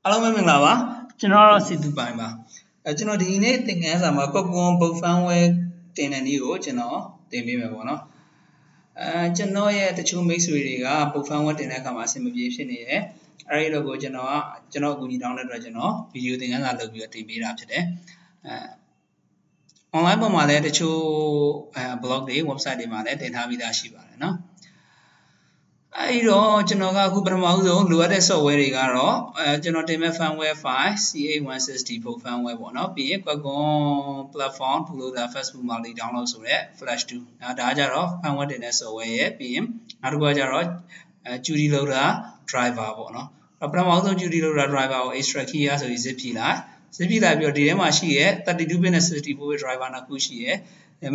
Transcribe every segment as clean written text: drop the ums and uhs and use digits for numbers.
အားလုံးပဲမင်္ဂလာပါကျွန်တော်တော့စီသူပိုင်ပါကျွန်တော်ဒီနေ့သင်ခန်းစာမှာကွန်ဘုတ်ဖန်ဝဲတင်တဲ့နည်းကိုကျွန်တော်သင်ပေးမယ်ပေါ့နော်ကျွန်တော်ရဲ့တချို့မိတ်ဆွေတွေကဘုတ်ဖန်ဝဲတင်တဲ့အခါမှာအဆင်မပြေဖြစ်နေတယ်အဲဒီတော့ကိုကျွန်တော်အကူအညီတောင်းတဲ့အတွက်ကျွန်တော်ဗီဒီယိုသင်ခန်းစာလုပ်ပြီးတော့တင်ပေးတာဖြစ်တယ်online ပေါ်မှာလည်းတချို့blog တွေ website တွေမှာလည်းတင်ထားပြီးသားရှိပါတယ်နော်အဲဒီတော့ကျွန်တော်ကအခုပထမဆုံးလိုအပ်တဲ့ software တွေကတော့ကျွန်တော်တင်မဲ့ firmware file C8160 Bolt firmware ပေါ့နော်ပြီးရင် Qualcomm platform Downloader Facebook မှာလေး download ဆိုတဲ့ flash 2ဒါကြတော့ firmware တင်တဲ့ software ရဲ့ပြီးရင်နောက်တစ်ခုကကြတော့ Judy Loader driver ပေါ့နော်ပထမဆုံး Judy Loader driver ကို extract key ရဆိုပြီး zip ဖြီလိုက်ပြီးတော့ဒီထဲမှာရှိရဲ့ 32-bit နဲ့ 64-bit driver နှစ်ခုရှိရဲ့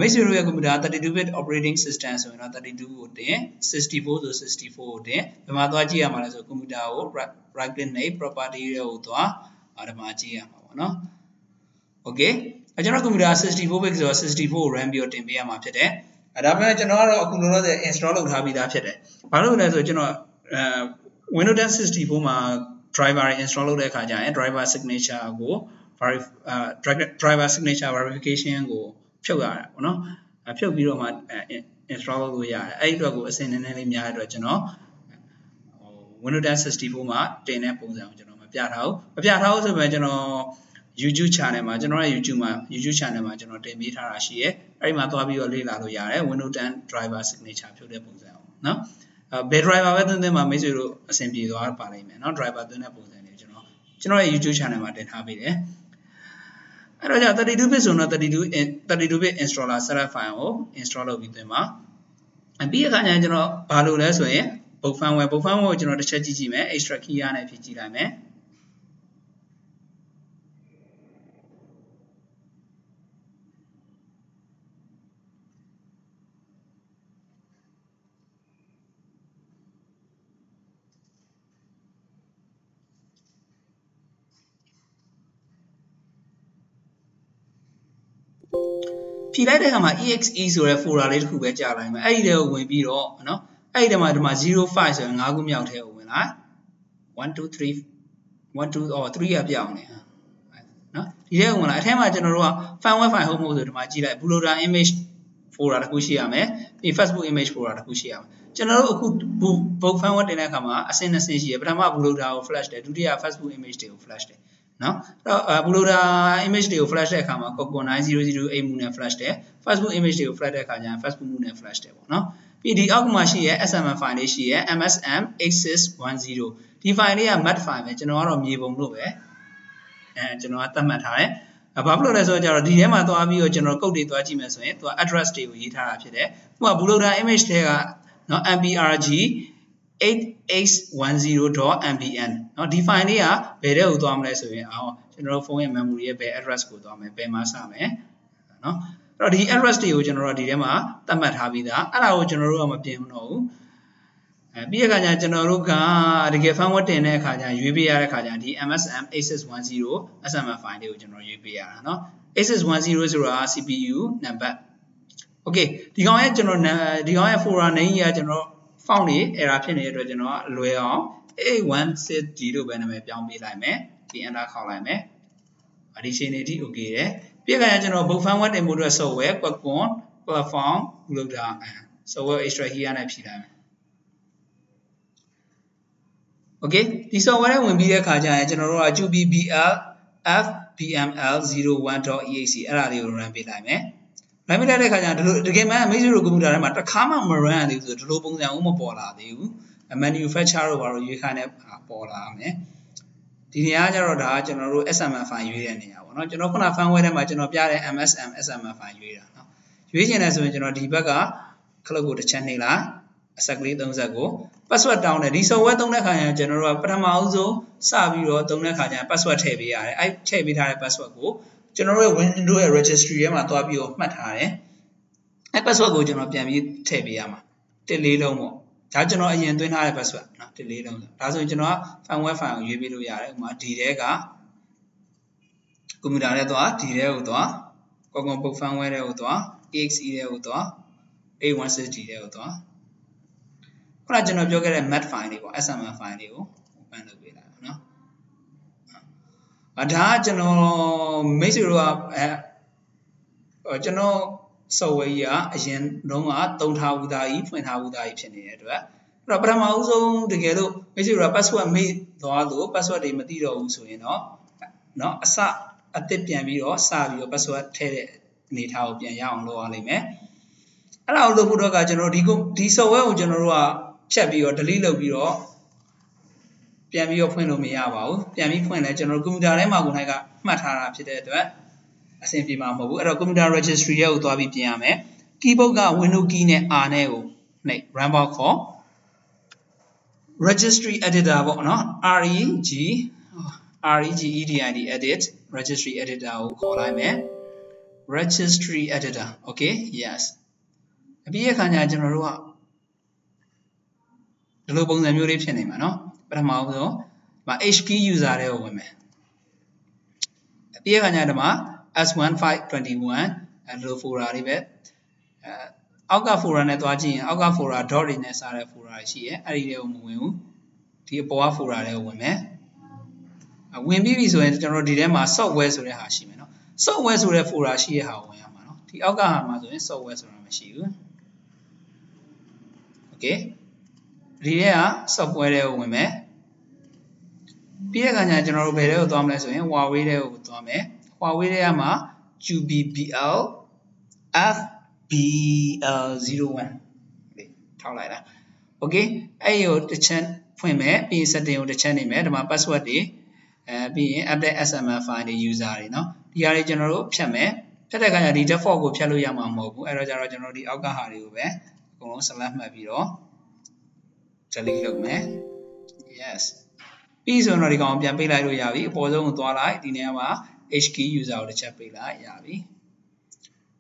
မိတ်ဆွေတို့ရဲ့ကွန်ပျူတာ 32-bit operating system ဆိုရင်တော့32ကိုတင်64ဆို64ကိုတင်ဘယ်မှာသွားကြည့်ရမှာလဲဆိုကွန်ပျူတာကို right click နဲ့ property တွေကိုသွားဒီမှာကြည့်ရမှာပေါ့နော် okay ကျွန်တော်ကွန်ပျူတာ 64-bit ဆိုတော့64ကို run ပြီးတော့တင်ပေးရမှာဖြစ်တယ်ဒါပေမဲ့ကျွန်တော်ကတော့အခုလောလောဆယ် install လုပ်ထားပြီးသားဖြစ်တယ်ဘာလို့လဲဆိုကျွန်တော်Windows 10 64မှာ driver တွေ install လုပ်တဲ့အခါကျရင် driver signature ကို driver signature verification ကိုဖြုတ်ရတာပေါ့နော်ဖြုတ်ပြီးတော့မှ install လုပ်လို့ရတယ်အဲ့ဒီအတွက်ကိုအဆင့်နည်းနည်းလေးများတဲ့အတွက်ကျွန်တော်Windows 10 64မှာတင်တဲ့ပုံစံကိုကျွန်တော်မပြထားဘူးဆိုပေမဲ့ကျွန်တော် YouTube channel မှာကျွန်တော်ရဲ့ YouTube channel မှာကျွန်တော်တင်ပေးထားတာရှိရဲအဲ့ဒီမှာသွားပြီးတော့လေ့လာလို့ရတယ် Windows 10 driver signature ဖြုတ်တဲ့ပုံစံကိုနော်ဘယ် driver ပဲသွင်းမှာမိတ်ဆွေတို့အဆင်ပြေသွားပါလိမ့်မယ်နော် driver သွင်းတဲ့ပုံစံတွေကျွန်တော်ရဲ့ YouTube channel မှာတင်ထားပေးတယ်အဲ့တော့じゃあ32-bit ဆိုတော့32-bit installer setup file ကို install လုပ်ပြီးသွင်းပါပြီးအခါကျရင်ကျွန်တော်ဘာလုပ်လဲဆိုရင် boot firmware ကိုကျွန်တော်တစ်ချက်ကြည့်မယ် extract key ရနဲ့ဖြည့်ကြည့်လိုက်မယ်ဖြည့်လိုက်တဲ့အခါမှာ exe ဆိုတဲ့ folder လေးတစ်ခုပဲကြာလိုက်မယ်အဲ့ဒီထဲကိုဝင်ပြီးတော့နော်အဲ့ဒီထဲမှာဒီမှာ05ဆိုရင်5ခုမြောက်ထဲကိုဝင်လိုက်1 2 3 3ကပြောင်းနေနော်ဒီထဲကိုဝင်လာအထဲမှာကျွန်တော်တို့က firmware file ဟုတ်မဟုတ်ဆိုဒီမှာကြည့်လိုက် bootloader image folder တစ်ခုရှိရမယ်ပြီး Facebook image folder တစ်ခုရှိရမယ်ကျွန်တော်တို့အခု boot firmware တင်တဲ့အခါမှာအဆင့်2ဆင့်ရှိရပထမ bootloader ကို flash တယ်ဒုတိယ Facebook image တွေကို flash တယ်နော်အဲ့တော့ bootloader image တွေကို flash တဲ့အခါမှာ Qualcomm 9008 မှုနဲ့ flash တယ် Facebook image တွေကို flash တဲ့အခါကျရင် Facebook မှုနဲ့ flash တယ်ပေါ့နော်ပြီးဒီအောက်မှာရှိရဲ့ SML file လေးရှိရဲ့ MSM8610 ဒီ file လေးက mat file ပဲကျွန်တော်ကတော့မြေပုံလို့ပဲကျွန်တော်ကသတ်မှတ်ထားတယ်ဘာဖြစ်လို့လဲဆိုတော့ကျတော့ဒီထဲမှာသွားပြီးတော့ကျွန်တော်ကုတ်တွေသွားကြည့်မယ်ဆိုရင်သူက address တွေကိုရေးထားတာဖြစ်တယ်ဥပမာ bootloader image တွေကနော် mprg 8810.mbn เนาะဒီ file လေးကဘယ်တဲ့ကိုသွားမလဲဆိုရင်ကျွန်တော်တို့ဖုန်းရဲ့ memory ရဲ့ဘယ် address ကိုသွားမယ်ဘယ်မှာစမယ်เนาะအဲ့တော့ဒီ address တွေကိုကျွန်တော်တို့ဒီထဲမှာသတ်မှတ်ထားပြီးသားအဲ့ဒါကိုကျွန်တော်တို့ကမပြင်ဘူးတော့ဘူးပြီးတဲ့အခါကျကျွန်တော်တို့ကတကယ် firmware တင်တဲ့အခါကျရွေးပေးရတဲ့အခါကျဒီ MSM8610 SML file လေးကိုကျွန်တော်ရွေးပေးရတာเนาะ8610ဆိုတာ CPU နံပါတ် okay ဒီကောင်ရဲ့ကျွန်တော်ဒီကောင်ရဲ့ folder name ကြီးကကျွန်တော်font တွေ error ဖြစ်နေတဲ့အတွက်ကျွန်တော်အလွယ်အောင် A160 လို့ပဲနာမည်ပြောင်းပေးလိုက်မယ်ပြီး enter ခေါက်လိုက်မယ်ဒီချိန်နေအထိ okay တယ်ပြီးခါကျကျွန်တော် boot firmware တင်ဖို့အတွက် software Qualcomm platform Downloader software extract key နဲ့ဖြည့်လိုက်မယ် okay ဒီ software နဲ့ဝင်ပြီးတဲ့ခါကျရင်ကျွန်တော်တို့က QBBL FBML01.exe အဲ့ဒါလေးကို run ပေးလိုက်မယ်run ပေးလိုက်တဲ့ခါကျရင်ဒီလိုတကယ်မှမိတ်ဆွေတို့ကွန်ပျူတာထဲမှာတစ်ခါမှမ run ရသေးဘူးဆိုဒီလိုပုံစံဦးမပေါ်လာသေးဘူး manufacturer တို့ဘာလို့ရွေးခိုင်းတဲ့ပေါ်လာမယ်ဒီနေရာကျတော့ဒါကကျွန်တော်တို့ SML file ရွေးတဲ့နေရာပေါ့နော်ကျွန်တော်ခုန firmware ထဲမှာကျွန်တော်ပြတဲ့ MSM SML file ရွေးတာเนาะရွေးချင်တယ်ဆိုရင်ကျွန်တော်ဒီဘက်ကခလုတ်ကိုတစ်ချက်နှိပ်လိုက်အဆက်ကလေး30ကို password တောင်းတယ်ဒီ software သုံးတဲ့ခါကျရင်ကျွန်တော်တို့ကပထမအဆုံးစပြီးတော့သုံးတဲ့ခါကျရင် password ထည့်ပေးရတယ်အဲ့ထည့်ပေးထားတဲ့ password ကိုကျွန်တော်တို့ရဲ့ Windows ရဲ့ registry ထဲမှာသွားပြီးတော့မှတ်ထားတယ်အဲ့ password ကိုကျွန်တော်ပြန်ပြီးထည့်ပေးရမှာ14လုံးပေါ့ဒါကျွန်တော်အရင်သွင်းထားတဲ့ password နော်14လုံးဒါဆိုရင်ကျွန်တော်က firmware file ကိုရွေးပေးလို့ရတယ်ဥပမာဒီထဲကကွန်ပျူတာထဲသွားဒီထဲကိုသွား Qualcomm boot firmware ထဲကိုသွား exe ထဲကိုသွား A160 ထဲကိုသွားခုနကျွန်တော်ပြောခဲ့တဲ့ mat file လေးပေါ့ SML file လေးကို open လုပ်ပေးလိုက်ပါနော် ဒါကျွန်တော်မိတ်ဆွေတို့ကကျွန်တော် software ကြီးကအရင်တော့ကသုံးထားဦးသားကြီးဖွင့်ထားဦးသားကြီးဖြစ်နေတဲ့အတွက်အဲ့တော့ပထမဦးဆုံးတကယ်လို့မိတ်ဆွေတို့က password မေ့သွားလို့ password တွေမသိတော့ဘူးဆိုရင်တော့အသစ်ပြန်ပြီးတော့စပြီးတော့ password ထည့်တဲ့အနေထားကိုပြန်ရအောင်လုပ်ရလိမ့်မယ်အဲ့ဒါကိုလုပ်ဖို့တော့ကကျွန်တော်ဒီ software ကိုကျွန်တော်တို့ကဖြတ်ပြီးတော့ delete လုပ်ပြီးတော့ပြန်ပြီးတော့ဖွင့်လို့မရပါဘူးပြန်ပြီးဖွင့်လဲကျွန်တော်ကွန်ပျူတာထဲမှာကိုယ်၌ကမှတ်ထားတာဖြစ်တဲ့အတွက်အဆင်ပြေမှာမဟုတ်ဘူးအဲ့တော့ computer registry ရဲ့ကိုသွားပြီးပြင်ရမယ် keyboard က window key နဲ့ R နဲ့ကိုနှိပ် run bar ခေါ် registry editor ပေါ့နော် regedit edit registry editor ကိုခေါ်လိုက်မယ် registry editor okay yes အပြီးအခါကျကျွန်တော်တို့ကဒီလိုပုံစံမျိုးလေးဖြစ်နေမှာเนาะပထမဆုံးHK user တွေကိုဝင်မယ်အပြီးအခါကျဒီမှာS1521 အဲ့လို folder တွေပဲအောက်က folder နဲ့တွားကြည့်ရင်အောက်က folder dot တွေနဲ့စားတဲ့ folder တွေရှိရဲအဲ့ဒီတွေကိုမဝင်ဘူးဒီအပေါ်က folder တွေကိုဝင်မယ်ဝင်ပြီးပြီဆိုရင်ကျွန်တော်ဒီထဲမှာ software ဆိုတဲ့ဟာရှိမယ်เนาะ software ဆိုတဲ့ folder ရှိတဲ့ဟာကိုဝင်ရမှာเนาะဒီအောက်ကဟာမှာဆိုရင် software ဆိုတာမရှိဘူး okay ဒီထဲက software တွေကိုဝင်မယ်ပြီးတဲ့အခါကျကျွန်တော်တို့ဘယ်ထဲကိုသွားမလဲဆိုရင် Huawei ထဲကိုသွားမယ်Huawei ထဲမှာ QBBL FBL01 ထောက်လိုက်တာ okay အဲ့ဒီကိုတစ်ချက်ဖွင့်မယ်ပြီးရင် setting ကိုတစ်ချက်နေမယ်ဒီမှာ password တွေပြီးရင် update XML file တွေ user တွေเนาะဒီဟာတွေကျွန်တော်တို့ဖြတ်မယ်ဖြတ်တဲ့အခါကျဒီ default ကိုဖြတ်လို့ရမှာမဟုတ်ဘူးအဲ့တော့ကျတော့ကျွန်တော်ဒီအောက်ကဟာတွေကိုပဲအကုန်လုံး select မှတ်ပြီးတော့ delete လုပ်မယ် yes ပြီးဆိုတော့ဒီကောင်ပြန်ပိတ်လိုက်လို့ရပြီအပေါ်ဆုံးကိုသွားလိုက်ဒီနေရာမှာ HK user ကိုတစ်ချက်ပိတ်လိုက်ရပြီ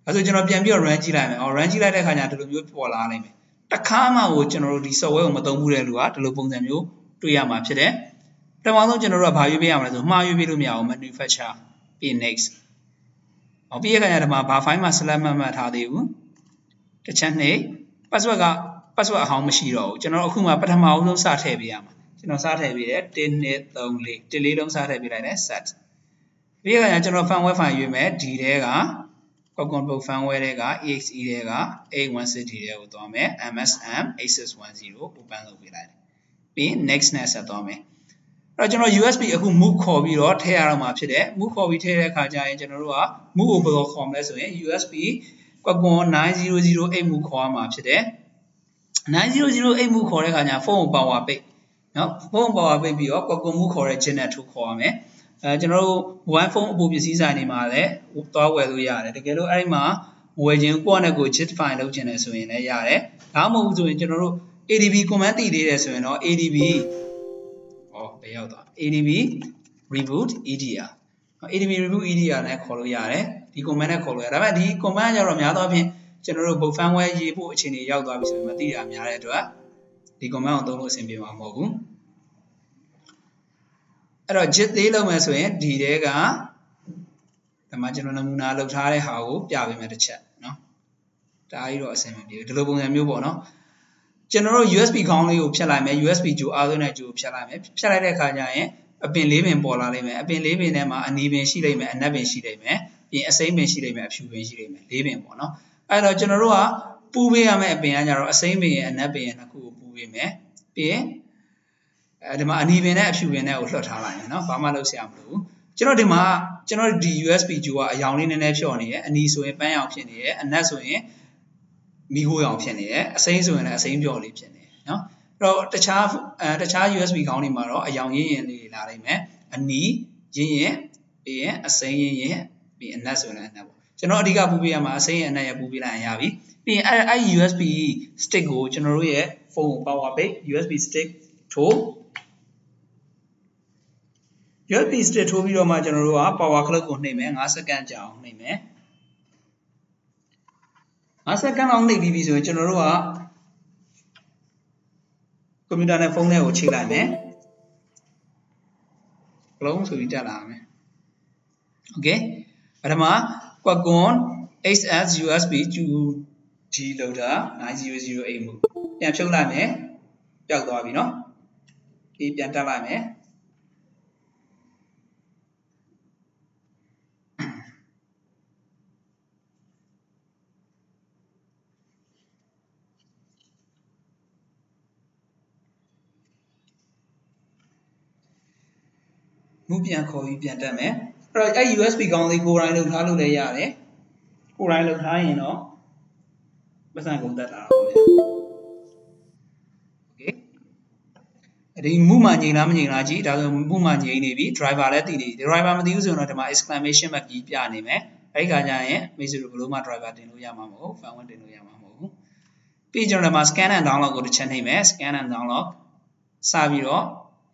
အဲ့ဆိုကျွန်တော်ပြန်ပြီးတော့ run ကြည့်လိုက်မယ် run ကြည့်လိုက်တဲ့အခါကျဒီလိုမျိုးပေါ်လာနိုင်မယ်တခါမှကိုကျွန်တော်တို့ဒီ software ကိုမသုံးဘူးတဲ့လူကဒီလိုပုံစံမျိုးတွေ့ရမှာဖြစ်တယ်ပထမဆုံးကျွန်တော်တို့ကဘာရွေးပေးရမလဲဆိုမှားရွေးပေးလို့မရအောင် manufacture ပြီး next ပြီးရခါကျဒီမှာဘာ file မှာ select မှတ်ထားသေးဘူးတစ်ချက်နှိပ် password က password အဟောင်းမရှိတော့ဘူးကျွန်တော်အခုမှပထမဆုံးစထည့်ပေးရမှာကျွန်တော်စထည့်ပေးတယ်1 2 3 4 1 4လုံးစထည့်ပေးလိုက်တယ် set ပြီးရခါကျကျွန်တော် firmware file ရွေးမယ်ဒီထဲက Qualcomm Pro firmware ထဲက exe ထဲက A160 ထဲကိုသွားမယ် MSM 8610 open လုပ်ပေးလိုက်တယ်ပြီး next နဲ့ဆက်သွားမယ်အဲ့တော့ကျွန်တော် USB အခု move ခေါ်ပြီးတော့ထည့်ရတော့မှာဖြစ်တယ် move ခေါ်ပြီးထည့်တဲ့အခါကျရင်ကျွန်တော်တို့က move ကိုဘယ်လိုခေါ်မလဲဆိုရင် USB Qualcomm 9008 move ခေါ်ရမှာဖြစ်တယ်9008 move ခေါ်တဲ့အခါကျဖုန်းကို power ပိတ်နော်ဖုန်း power ပိတ်ပြီးတော့ Qualcomm move ခေါ်တဲ့ channel 2ခေါ်ရမယ်ကျွန်တော်တို့ mobile phone အပူပစ္စည်းဆိုင်တွေမှာလည်းသွားဝယ်လို့ရတယ်တကယ်လို့အဲ့ဒီမှာဝယ်ခြင်းကိုယ့်နဲ့ကိုယ် chip file လုပ်ခြင်းနဲ့ဆိုရင်လည်းရတယ်ဒါမှမဟုတ်ဆိုရင်ကျွန်တော်တို့ ADB command တည်သေးတယ်ဆိုရင်တော့ ADB ဘယ်ရောက်သွား ADB reboot EDR ADB reboot EDR နဲ့ခေါ်လို့ရတယ်ဒီ command နဲ့ခေါ်လို့ရတယ်ဒါပေမဲ့ဒီ command ကျတော့များသောအားဖြင့်ကျွန်တော်တို့ boot firmware ရေးဖို့အခြေအနေရောက်သွားပြီဆိုရင်မသိတာများတဲ့အတွက်ဒီ command ကိုသုံးလို့အဆင်ပြေမှာမဟုတ်ဘူးအဲ့တော့ JIT သေးလုပ်မယ်ဆိုရင်ဒီထဲကဒီမှာကျွန်တော်နမူနာလုပ်ထားတဲ့ဟာကိုပြပေးမယ်တစ်ချက်เนาะဒါကြီးတော့အဆင်မပြေဘူးဒီလိုပုံစံမျိုးပေါ့เนาะကျွန်တော်တို့ USB ခေါင်းလေးကိုဖြတ်လိုက်မယ် USB ကြိုအားသွင်းတဲ့ကြိုဖြတ်လိုက်မယ်ဖြတ်လိုက်တဲ့အခါကျရင်အပင်လေးပင်ပေါ်လာလိမ့်မယ်အပင်လေးပင်ထဲမှာအနီပင်ရှိလိမ့်မယ်အနက်ပင်ရှိလိမ့်မယ်ပြီးရင်အစိမ်းပင်ရှိလိမ့်မယ်အဖြူပင်ရှိလိမ့်မယ်လေးပင်ပေါ့เนาะအဲ့တော့ကျွန်တော်တို့ကပူးပေးရမယ့်အပင်ကကြတော့အစိမ်းပင်ရဲ့အနက်ပင်ရဲ့နှစ်ခုကိုပူးပေးမယ်ပြီးရင်ဒီမှာအနီပင်နဲ့အဖြူပင်နဲ့ကိုလွှတ်ထားလိုက်မယ်เนาะဘာမှလုပ်စရာမလိုဘူးကျွန်တော်ဒီမှာကျွန်တော်ဒီ USB ကြိုကအယောင်လေးနည်းနည်းဖြော့နေတယ်အနီဆိုရင်ပန်းရောင်ဖြစ်နေတယ်အနက်ဆိုရင်မီးခိုးရောင်ဖြစ်နေတယ်အစိမ်းဆိုရင်လည်းအစိမ်းပျော်လေးဖြစ်နေတယ်เนาะအဲ့တော့တခြား USB ခေါင်းတွေမှာတော့အယောင်ရင်းရင်လေးလာနိုင်မယ်အနီရင်းရင်ပြီးရင်အစိမ်းရင်းရင်ပြီးအနက်ဆိုရင်လည်းအနက်ပေါ့ကျွန်တော်အဓိကပူးပေးရမှာအစိမ်းရအနက်ရပူးပေးလိုက်ရင်ရပြီပြီးရင်အဲ့ USB stick ကိုကျွန်တော်တို့ရဲ့ဖုန်းကို power ပိတ် USB stick ထိုး USB stick ထိုးပြီးတော့မှကျွန်တော်တို့က power clock ကိုနှိပ်မယ်5စက္ကန့်ကြာအောင်နှိပ်မယ်5စက္ကန့်အောင်နှိပ်ပြီးပြီဆိုရင်ကျွန်တော်တို့ကကွန်ပျူတာနဲ့ဖုန်းထဲကိုချိန်လိုက်မယ်ကလုံးဆိုပြီးတက်လာမယ် Okay ပထမ Qualcomm XS USB 2G loader 9008 move ပြန်ဖြုတ်လိုက်မယ်ပျောက်သွားပြီเนาะဒီပြန်တက်လိုက်မယ် မှုပြန်ခေါ်ပြီးပြန်တက်မယ်အဲ့တော့အဲ့ USB ကောင်းလေးကိုယ်တိုင်းလုပ်ထားလို့လည်းရတယ်ကိုယ်တိုင်းလုပ်ထားရင်တော့ပတ်စံကုန်တက်လာတော့ဗျာ okay ဒီမှုမှငြိမ်လားမငြိမ်လားကြည့်ဒါဆိုမှုမှငြိမ်နေပြီ driver လည်းတည်နေပြီ driver မသိဘူးဆိုတော့ဒီမှာ exclamation mark ကြီးပြနေမယ်အဲ့ဒီခါကျရင်မိတ်ဆွေတို့ဘယ်လိုမှ driver တင်လို့ရမှာမဟုတ် file တင်လို့ရမှာမဟုတ်ဘူးပြီးကျွန်တော်ဒီမှာ scan and download ကိုတစ်ချက်နှိပ်မယ် scan and download စပြီးတော့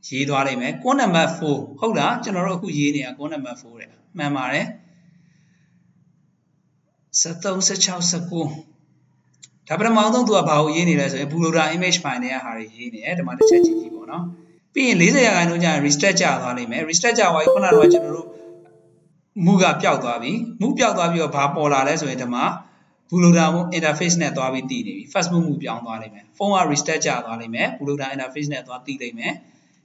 ရေးသွားလိုက်မယ် code number 4ဟုတ်လားကျွန်တော်တို့အခုရေးနေတာ code number 4တဲ့မှန်ပါတယ်73 16 19ဒါပထမဆုံးသူကဘာကိုရေးနေလဲဆိုရင် Buloda image file တွေကဟာတွေရေးနေတယ်ဒီမှာတစ်ချက်ကြည့်ကြည့်ပေါ့နော်ပြီးရင်40ရာခိုင်နှုန်းကျရင် restart ကျသွားလိမ့်မယ် restart ကျသွားပြီခုနကတော့ကျွန်တော်တို့မူကပျောက်သွားပြီမူပျောက်သွားပြီးတော့ဘာပေါ်လာလဲဆိုရင်ဒီမှာ Buloda interface နဲ့သွားပြီးတည်နေပြီ first move ပြောင်းသွားလိမ့်မယ်ဖုန်းက restart ကျသွားလိမ့်မယ် Buloda interface နဲ့သွားတည်လိမ့်မယ်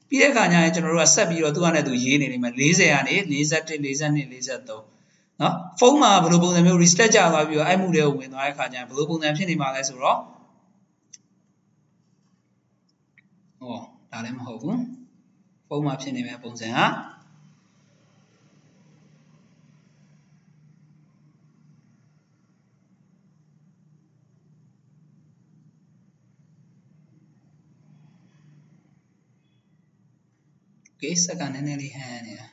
ပြီးတဲ့အခါကျရင်ကျွန်တော်တို့ကဆက်ပြီးတော့သူကနဲ့သူရေးနေလိမ့်မယ်40ကနေ 41 42 43နော်ဖုန်းမှာဘယ်လိုပုံစံမျိုး restart ကျသွားပြီးတော့အဲ့မှုတွေကိုဝင်သွားတဲ့အခါကျရင်ဘယ်လိုပုံစံဖြစ်နေမှာလဲဆိုတော့ဒါလည်းမဟုတ်ဘူးဖုန်းမှာဖြစ်နေမဲ့ပုံစံကOkay စက္ကန့်နည်းနည်းလေးဟန်နေတာ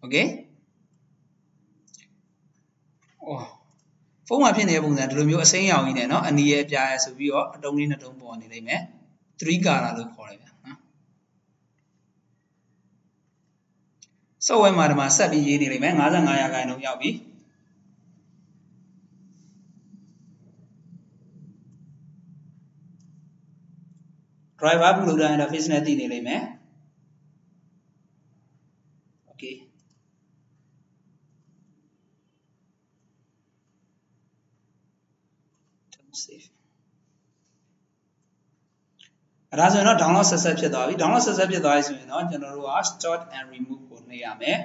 Okay ဖုန်းမှာဖြစ်နေတဲ့ပုံစံဒီလိုမျိုးအစိမ်းရောင်ကြီးနဲ့เนาะအနီရဲ့အပြားရဲ့ဆိုပြီးတော့အတုံးလေးနှစ်တုံးပေါ်နေလိမ့်မယ်3 color လို့ခေါ်တယ်ဗျာနော် software မှာဒီမှာဆက်ပြီးရေးနေလိမ့်မယ်55ရာခိုင်နှုန်းရောက်ပြီdriver Buloda interface နဲ့တည်နေလိမ့်မယ် okay အဲ့ဒါဆိုရင်တော့ download success ဖြစ်သွားပြီ download success ဖြစ်သွားပြီဆိုရင်တော့ကျွန်တော်တို့က start and remove ကိုနှိပ်ရမယ်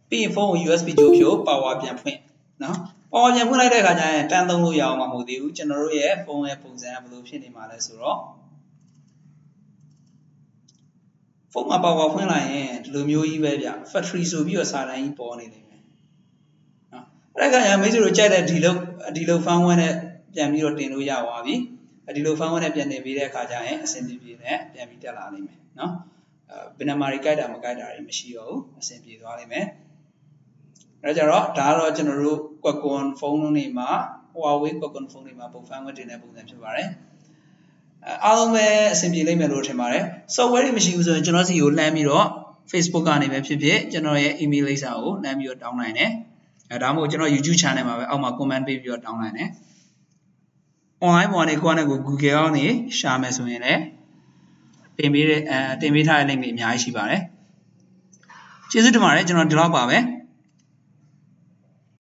ပြီးရင်ဖုန်းကို USB ကြိုးဖြို power ပြန်ဖွင့်နော် power ပြန်ဖွင့်လိုက်တဲ့အခါကျရင်တန်းသုံးလို့ရအောင်မဟုတ်သေးဘူးကျွန်တော်တို့ရဲ့ဖုန်းရဲ့ပုံစံကဘယ်လိုဖြစ်နေမှာလဲဆိုတော့ဖုန်းမှာ power ဖွင့်လိုက်ရင်ဒီလိုမျိုးကြီးပဲဗျ factory ဆိုပြီးတော့စာတန်းကြီးပေါ်နေလိမ့်မယ်နော်အဲ့ဒါကမိတ်ဆွေတို့ကြိုက်တဲ့ဒီလို firmware နဲ့ပြန်ပြီးတော့တင်လို့ရပါပြီဒီလို firmware နဲ့ပြန်တင်ပြီးတဲ့အခါကျရင်အဆင်ပြေပြေနဲ့ပြန်ပြီးတက်လာနိုင်မယ်နော်ဘယ်နှမာတွေကြိုက်တာမကြိုက်တာတွေမရှိတော့ဘူးအဆင်ပြေသွားနိုင်မယ်အဲ့ဒါကြတော့ဒါကတော့ကျွန်တော်တို့ Qualcomm ဖုန်းတွေမှာ Huawei Qualcomm ဖုန်းတွေမှာပုံ firmware တင်တဲ့ပုံစံဖြစ်ပါတယ်အားလုံးပဲအဆင်ပြေလိမ့်မယ်လို့ထင်ပါတယ် software တွေမရှိဘူးဆိုရင်ကျွန်တော်စီကိုလှမ်းပြီးတော့ Facebook ကနေပဲဖြစ်ဖြစ်ကျွန်တော်ရဲ့ email လိပ်စာကိုလှမ်းပြီးတော့တောင်းနိုင်တယ်ဒါမှမဟုတ်ကျွန်တော် YouTube channel မှာပဲအောက်မှာ comment ပေးပြီးတော့တောင်းနိုင်တယ် online ပေါ်ကနေကိုယ့်အနေကို Google ကနေရှာမယ်ဆိုရင်လည်းတင်ပေးထားတဲ့ link တွေအများကြီးရှိပါတယ်ကျေးဇူးတင်ပါတယ်ကျွန်တော်ဒီလောက်ပါပဲ